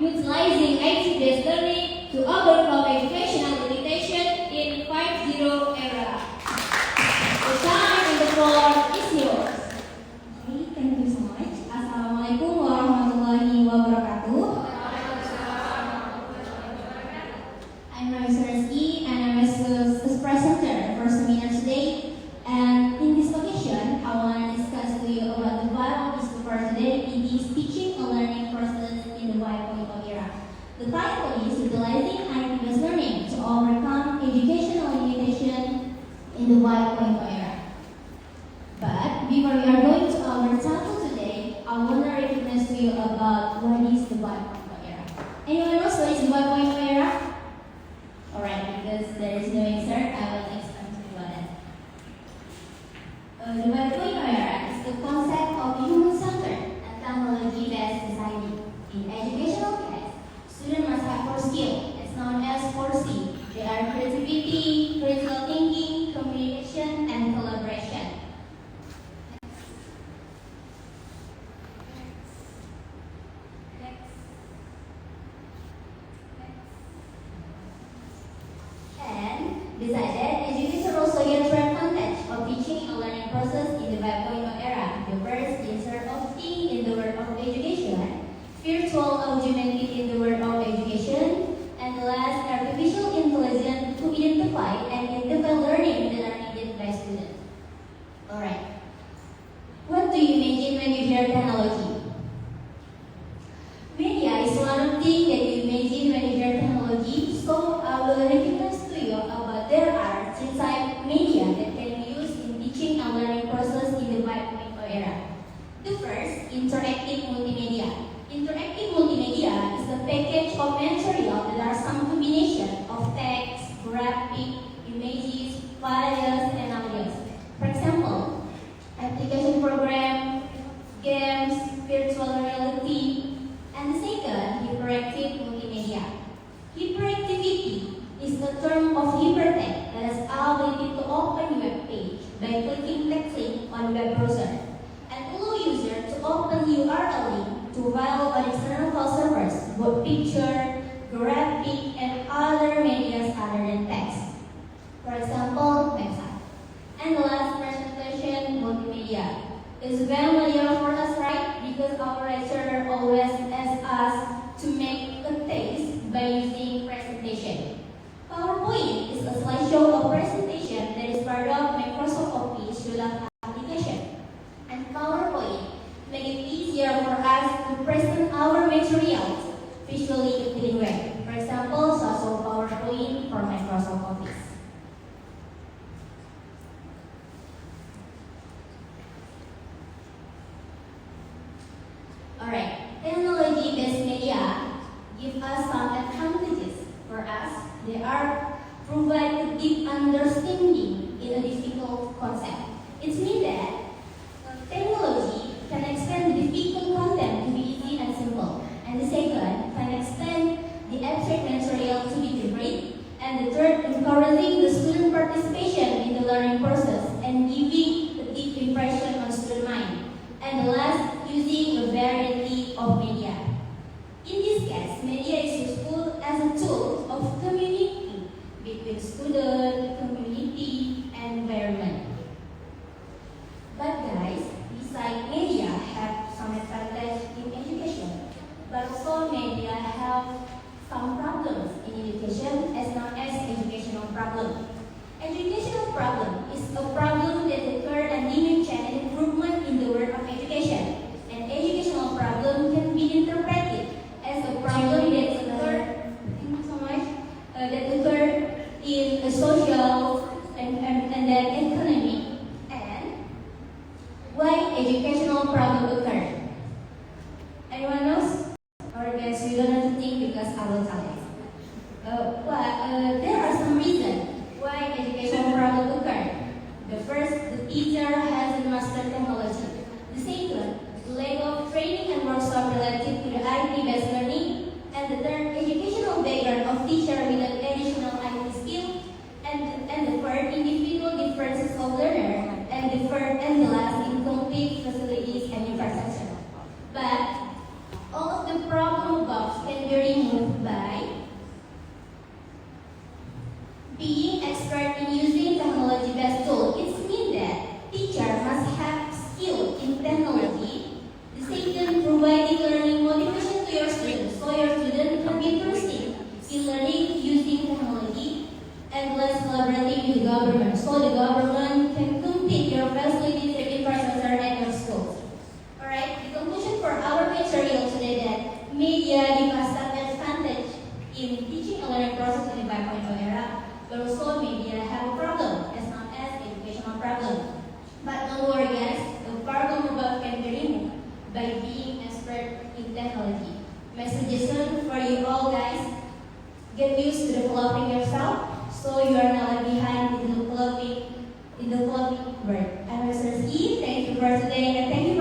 utilizing IT-based learning to overcome educational limitation in 5.0 era. The time and the floor is yours. Okay, thank you so much. Assalamualaikum warahmatullahi wabarakatuh. I'm Raisa Reski and I'm a presenter for seminar today. And in this occasion, I want to discuss to you about the vital issue for today. It is teaching and learning process in the 5.0 era. The title is utilizing IT-based learning to overcome educational limitation in the 5.0 era. But before we are going to our title today, I want to recognize to you about what is the 5.0 era. Anyone knows what is the 5.0 era? Alright, because there is no answer, I will explain to you about that. The 5.0 era is the concept of human-centered and technology-based society. In educational case, students must have 4 skills, it's known as 4C. They are creativity, critical thinking, communication, and collaboration. Besides that, education also gets advantage of teaching and learning process in the 5.0 era. The first is interacting in the world of education, virtual augmented in the world of education, and the last, artificial intelligence to identify and interpret learning that are needed by students. Alright. What do you imagine when you hear technology? Media is one of the things that you imagine when you hear technology, so I will recognize to you about there are inside media that can be used in teaching and learning process in the 5.0 era. The first, interactive multimedia. Interactive multimedia is a package of material that are some combination of text, graphic, images, files, and audios. For example, application program, games, virtual reality, and the second, hyperactive multimedia. Hyperactivity is the term of hypertext that has ability to open web page by clicking text link on web browser and allow user to open URL link to file on external file servers, both picture, graphic, and other medias other than text. For example, website. And the last presentation, multimedia. Is very familiar for us, right? Because our lecturer always asks us to make a text by using presentation. PowerPoint is a slideshow of presentation that is part of Microsoft Office Suite application. And PowerPoint make it easier for us to present our materials visually appealing way. For example, social PowerPoint for Microsoft Office. Alright, technology-based media give us some advantages. For us, they are provide a deep understanding in a difficult concept. It means that technology can extend the difficult content to be easy and simple. And the second, can extend the abstract material to be different. And the third, encouraging the student participation in the learning process and giving a deep impression on student mind. And the last, using a variety of media. In this case, media is useful as a tool of communicating between student, community, and environment. government, so the government can complete your facilities and infrastructure at your schools. Alright, the conclusion for our material today that media give us some advantage in teaching and learning process in the 5.0 era, but also media have a problem, as known as educational problem. But don't worry guys, the problem above can be removed by being expert in technology. My suggestion for you all guys, get used to developing yourself so you are not behind in developing world. I'm Mr. E. Thank you for today and thank you